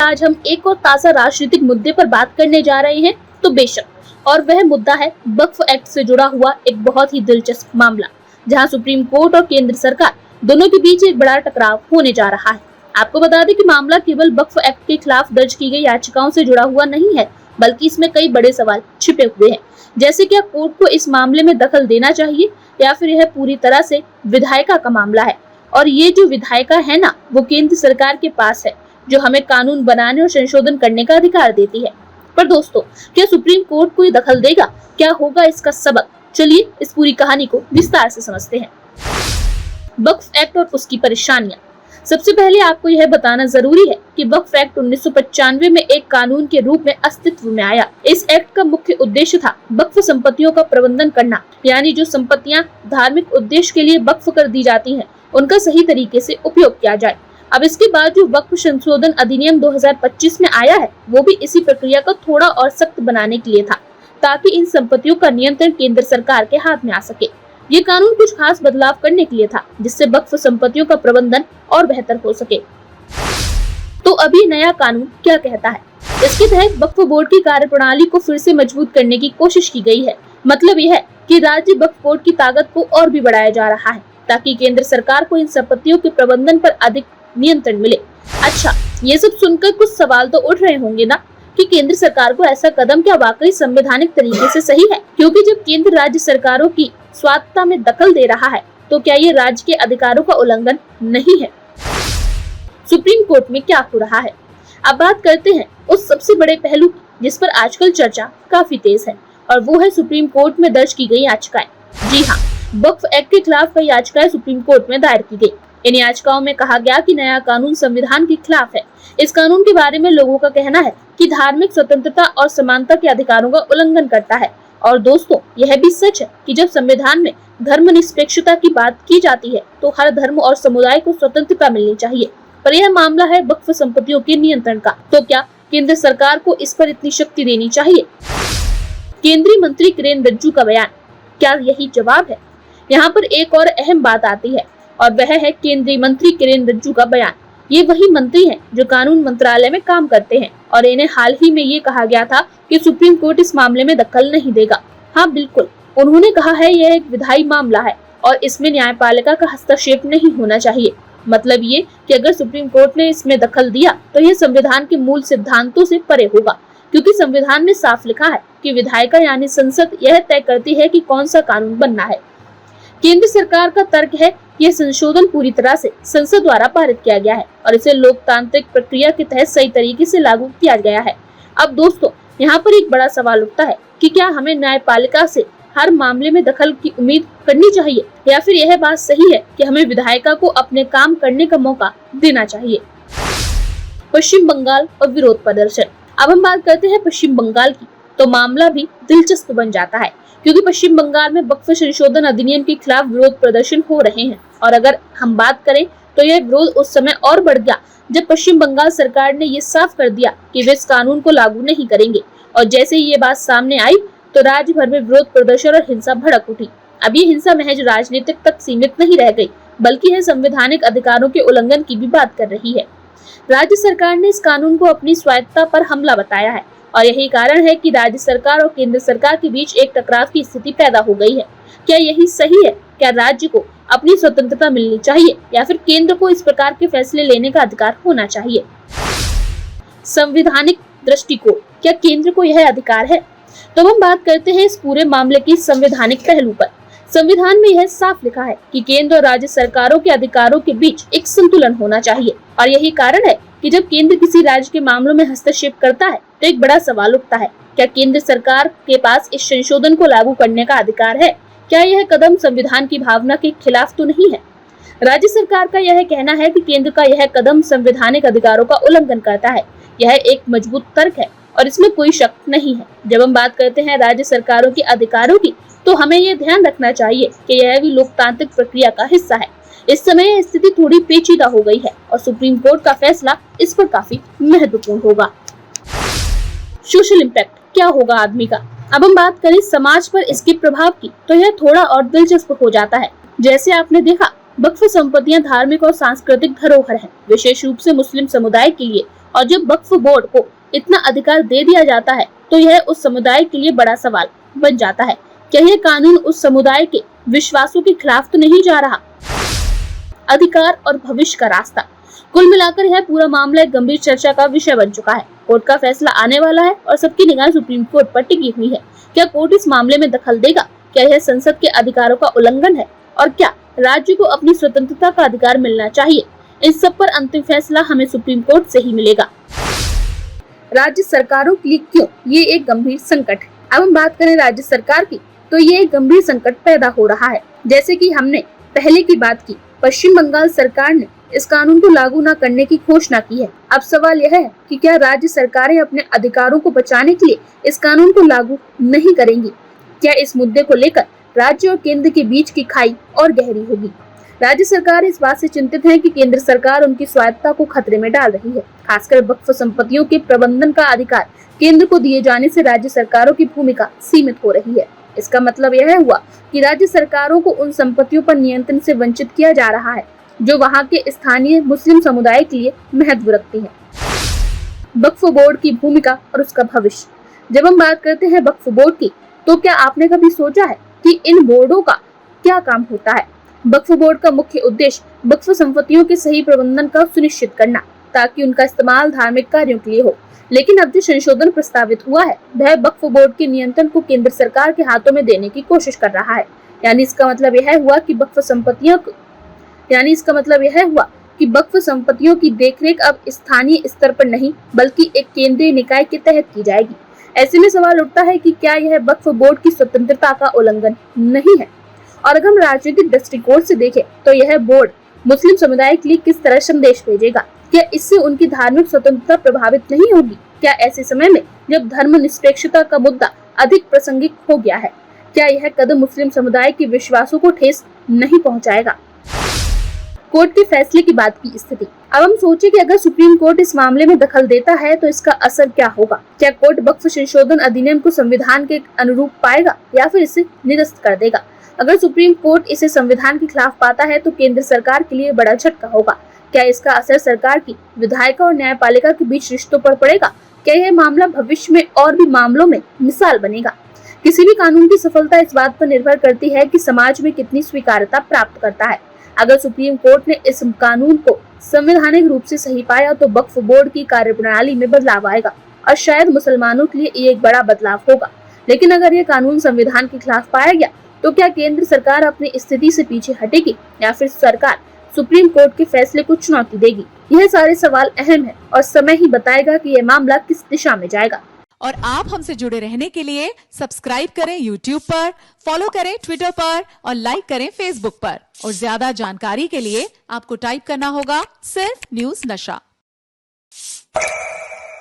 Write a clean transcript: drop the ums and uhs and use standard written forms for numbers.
आज हम एक और ताज़ा राजनीतिक मुद्दे पर बात करने जा रहे हैं, तो बेशक, और वह मुद्दा है वक्फ एक्ट से जुड़ा हुआ एक बहुत ही दिलचस्प मामला, जहां सुप्रीम कोर्ट और केंद्र सरकार दोनों के बीच एक बड़ा टकराव होने जा रहा है। आपको बता दें कि मामला केवल वक्फ एक्ट के खिलाफ दर्ज की गई याचिकाओं से जुड़ा हुआ नहीं है, बल्कि इसमें कई बड़े सवाल छिपे हुए हैं, जैसे क्या कोर्ट को इस मामले में दखल देना चाहिए या फिर यह पूरी तरह से विधायिका का मामला है। और ये जो विधायिका है ना, वो केंद्र सरकार के पास है, जो हमें कानून बनाने और संशोधन करने का अधिकार देती है। पर दोस्तों, क्या सुप्रीम कोर्ट कोई दखल देगा? क्या होगा इसका सबक? चलिए इस पूरी कहानी को विस्तार से समझते हैं। वक्फ एक्ट और उसकी परेशानियां। सबसे पहले आपको यह बताना जरूरी है कि वक्फ एक्ट 1995 में एक कानून के रूप में अस्तित्व में आया। इस एक्ट का मुख्य उद्देश्य था वक्फ संपत्तियों का प्रबंधन करना, यानी जो संपत्तियां धार्मिक उद्देश्य के लिए वक्फ कर दी जाती हैं, उनका सही तरीके से उपयोग किया जाए। अब इसके बाद जो वक्फ संशोधन अधिनियम 2025 में आया है, वो भी इसी प्रक्रिया को थोड़ा और सख्त बनाने के लिए था, ताकि इन संपत्तियों का नियंत्रण केंद्र सरकार के हाथ में आ सके। ये कानून कुछ खास बदलाव करने के लिए था, जिससे वक्फ संपत्तियों का प्रबंधन और बेहतर हो सके। तो अभी नया कानून क्या कहता है? इसके तहत वक्फ बोर्ड की कार्यप्रणाली को फिर से मजबूत करने की कोशिश की गई है। मतलब यह है कि राज्य वक्फ बोर्ड की ताकत को और भी बढ़ाया जा रहा है, ताकि केंद्र सरकार को इन संपत्तियों के प्रबंधन पर अधिक नियंत्रण मिले। अच्छा, ये सब सुनकर कुछ सवाल तो उठ रहे होंगे ना कि केंद्र सरकार को ऐसा कदम क्या वाकई संवैधानिक तरीके से सही है? क्योंकि जब केंद्र राज्य सरकारों की स्वायत्तता में दखल दे रहा है, तो क्या ये राज्य के अधिकारों का उल्लंघन नहीं है? सुप्रीम कोर्ट में क्या हो रहा है? अब बात करते हैं उस सबसे बड़े पहलू की, जिस पर आजकल चर्चा काफी तेज है, और वो है सुप्रीम कोर्ट में दर्ज की गई याचिकाएं। जी हाँ, वक्फ एक्ट के खिलाफ कई याचिकाएं सुप्रीम कोर्ट में दायर की गई। इन याचिकाओं में कहा गया कि नया कानून संविधान के खिलाफ है। इस कानून के बारे में लोगों का कहना है कि धार्मिक स्वतंत्रता और समानता के अधिकारों का उल्लंघन करता है। और दोस्तों, यह भी सच है कि जब संविधान में धर्मनिरपेक्षता की बात की जाती है, तो हर धर्म और समुदाय को स्वतंत्रता मिलनी चाहिए। पर यह मामला है वक्फ संपत्तियों के नियंत्रण का, तो क्या केंद्र सरकार को इस पर इतनी शक्ति देनी चाहिए? केंद्रीय मंत्री किरेन रिजिजू का बयान, क्या यही जवाब है? यहाँ पर एक और अहम बात आती है, और वह है केंद्रीय मंत्री किरेन रिजिजू का बयान। ये वही मंत्री हैं जो कानून मंत्रालय में काम करते हैं, और इन्हें हाल ही में ये कहा गया था कि सुप्रीम कोर्ट इस मामले में दखल नहीं देगा। हाँ बिल्कुल, उन्होंने कहा है यह एक विधायी मामला है और इसमें न्यायपालिका का हस्तक्षेप नहीं होना चाहिए। मतलब ये कि अगर सुप्रीम कोर्ट ने इसमें दखल दिया तो यह संविधान के मूल सिद्धांतों से परे होगा, क्योंकि संविधान में साफ लिखा है कि विधायिका यानी संसद यह तय करती है कि कौन सा कानून बनना है। केंद्र सरकार का तर्क है कि यह संशोधन पूरी तरह से संसद द्वारा पारित किया गया है और इसे लोकतांत्रिक प्रक्रिया के तहत सही तरीके से लागू किया गया है। अब दोस्तों, यहाँ पर एक बड़ा सवाल उठता है कि क्या हमें न्यायपालिका से हर मामले में दखल की उम्मीद करनी चाहिए, या फिर यह बात सही है कि हमें विधायिका को अपने काम करने का मौका देना चाहिए? पश्चिम बंगाल और विरोध प्रदर्शन। अब हम बात करते हैं पश्चिम बंगाल की, तो मामला भी दिलचस्प बन जाता है, क्योंकि पश्चिम बंगाल में वक्फ संशोधन अधिनियम के खिलाफ विरोध प्रदर्शन हो रहे हैं। और अगर हम बात करें तो यह विरोध उस समय और बढ़ गया जब पश्चिम बंगाल सरकार ने ये साफ कर दिया कि वे इस कानून को लागू नहीं करेंगे। और जैसे ही ये बात सामने आई तो राज्य भर में विरोध प्रदर्शन और हिंसा भड़क उठी। अब ये हिंसा महज राजनीतिक तक सीमित नहीं रह गई, बल्कि यह संवैधानिक अधिकारों के उल्लंघन की भी बात कर रही है। राज्य सरकार ने इस कानून को अपनी स्वायत्तता पर हमला बताया है, और यही कारण है कि राज्य सरकार और केंद्र सरकार के बीच एक टकराव की स्थिति पैदा हो गई है। क्या यही सही है? क्या राज्य को अपनी स्वतंत्रता मिलनी चाहिए, या फिर केंद्र को इस प्रकार के फैसले लेने का अधिकार होना चाहिए? संवैधानिक दृष्टिकोण, क्या केंद्र को यह अधिकार है? तो हम बात करते हैं इस पूरे मामले की संवैधानिक पहलू पर। संविधान में यह साफ लिखा है कि केंद्र और राज्य सरकारों के अधिकारों के बीच एक संतुलन होना चाहिए, और यही कारण है कि जब केंद्र किसी राज्य के मामलों में हस्तक्षेप करता है तो एक बड़ा सवाल उठता है, क्या केंद्र सरकार के पास इस संशोधन को लागू करने का अधिकार है? क्या यह कदम संविधान की भावना के खिलाफ तो नहीं है? राज्य सरकार का यह कहना है कि केंद्र का यह कदम संवैधानिक अधिकारों का उल्लंघन करता है। यह एक मजबूत तर्क है और इसमें कोई शक नहीं है। जब हम बात करते हैं राज्य सरकारों के अधिकारों की, तो हमें यह ध्यान रखना चाहिए कि यह भी लोकतांत्रिक प्रक्रिया का हिस्सा है। इस समय यह स्थिति थोड़ी पेचीदा हो गई है और सुप्रीम कोर्ट का फैसला इस पर काफी महत्वपूर्ण होगा। सोशल इम्पैक्ट क्या होगा आदमी का? अब हम बात करें समाज पर इसके प्रभाव की, तो यह थोड़ा और दिलचस्प हो जाता है। जैसे आपने देखा, वक्फ संपत्तियां धार्मिक और सांस्कृतिक धरोहर हैं, विशेष रूप से मुस्लिम समुदाय के लिए और जब वक्फ बोर्ड को इतना अधिकार दे दिया जाता है तो यह उस समुदाय के लिए बड़ा सवाल बन जाता है। क्या यह कानून उस समुदाय के विश्वासों के खिलाफ तो नहीं जा रहा? अधिकार और भविष्य का रास्ता। कुल मिलाकर यह पूरा मामला एक गंभीर चर्चा का विषय बन चुका है। कोर्ट का फैसला आने वाला है और सबकी निगाह सुप्रीम कोर्ट पर टिकी हुई है। क्या कोर्ट इस मामले में दखल देगा? क्या यह संसद के अधिकारों का उल्लंघन है? और क्या राज्य को अपनी स्वतंत्रता का अधिकार मिलना चाहिए? इन सब पर अंतिम फैसला हमें सुप्रीम कोर्ट से ही मिलेगा। राज्य सरकारों के लिए क्यों ये एक गंभीर संकट है? अब हम बात करें राज्य सरकार की, तो ये एक गंभीर संकट पैदा हो रहा है। जैसे कि हमने पहले की बात की, पश्चिम बंगाल सरकार ने इस कानून को लागू न करने की घोषणा की है। अब सवाल यह है कि क्या राज्य सरकारें अपने अधिकारों को बचाने के लिए इस कानून को लागू नहीं करेंगी? क्या इस मुद्दे को लेकर राज्य और केंद्र के बीच की खाई और गहरी होगी? राज्य सरकार इस बात से चिंतित है कि केंद्र सरकार उनकी स्वायत्तता को खतरे में डाल रही है। खासकर वक्फ संपत्तियों के प्रबंधन का अधिकार केंद्र को दिए जाने से राज्य सरकारों की भूमिका सीमित हो रही है। इसका मतलब यह हुआ कि राज्य सरकारों को उन संपत्तियों पर नियंत्रण से वंचित किया जा रहा है जो वहां के स्थानीय मुस्लिम समुदाय के लिए महत्व रखती है। वक्फ बोर्ड की भूमिका और उसका भविष्य। जब हम बात करते हैं वक्फ बोर्ड की, तो क्या आपने कभी सोचा है कि इन बोर्डों का क्या काम होता है? वक्फ बोर्ड का मुख्य उद्देश्य वक्फ संपत्तियों के सही प्रबंधन का सुनिश्चित करना, ताकि उनका इस्तेमाल धार्मिक कार्यों के लिए हो। लेकिन अब जो संशोधन प्रस्तावित हुआ है, वह वक्फ बोर्ड के नियंत्रण को केंद्र सरकार के हाथों में देने की कोशिश कर रहा है। यानी इसका मतलब यह हुआ कि वक्फ संपत्तियों की देखरेख अब स्थानीय स्तर पर नहीं बल्कि एक केंद्रीय निकाय के तहत की जाएगी। ऐसे में सवाल उठता है कि क्या यह वक्फ बोर्ड की स्वतंत्रता का उल्लंघन नहीं है? और अगर हम राजनीतिक दृष्टिकोण से देखें तो यह बोर्ड मुस्लिम समुदाय के लिए किस तरह संदेश भेजेगा? क्या इससे उनकी धार्मिक स्वतंत्रता प्रभावित नहीं होगी? क्या ऐसे समय में जब धर्मनिरपेक्षता का मुद्दा अधिक प्रासंगिक हो गया है, क्या यह कदम मुस्लिम समुदाय के विश्वासों को ठेस नहीं पहुंचाएगा? कोर्ट के फैसले की बात की स्थिति। अब हम सोचें कि अगर सुप्रीम कोर्ट इस मामले में दखल देता है तो इसका असर क्या होगा? क्या कोर्ट वक्फ संशोधन अधिनियम को संविधान के अनुरूप पाएगा या फिर इसे निरस्त कर देगा? अगर सुप्रीम कोर्ट इसे संविधान के खिलाफ पाता है तो केंद्र सरकार के लिए बड़ा झटका होगा। क्या इसका असर सरकार की विधायिका और न्यायपालिका के बीच रिश्तों पर पड़ेगा? क्या यह मामला भविष्य में और भी मामलों में मिसाल बनेगा? किसी भी कानून की सफलता इस बात पर निर्भर करती है कि समाज में कितनी स्वीकार्यता प्राप्त करता है। अगर सुप्रीम कोर्ट ने इस कानून को संवैधानिक रूप से सही पाया तो वक्फ बोर्ड की कार्यप्रणाली में बदलाव आएगा और शायद मुसलमानों के लिए ये एक बड़ा बदलाव होगा। लेकिन अगर ये कानून संविधान के खिलाफ पाया गया तो क्या केंद्र सरकार अपनी स्थिति से पीछे हटेगी या फिर सरकार सुप्रीम कोर्ट के फैसले को चुनौती देगी? यह सारे सवाल अहम है और समय ही बताएगा कि यह मामला किस दिशा में जाएगा। और आप हमसे जुड़े रहने के लिए सब्सक्राइब करें YouTube पर, फॉलो करें Twitter पर और लाइक करें Facebook पर। और ज्यादा जानकारी के लिए आपको टाइप करना होगा सिर्फ न्यूज़ नशा।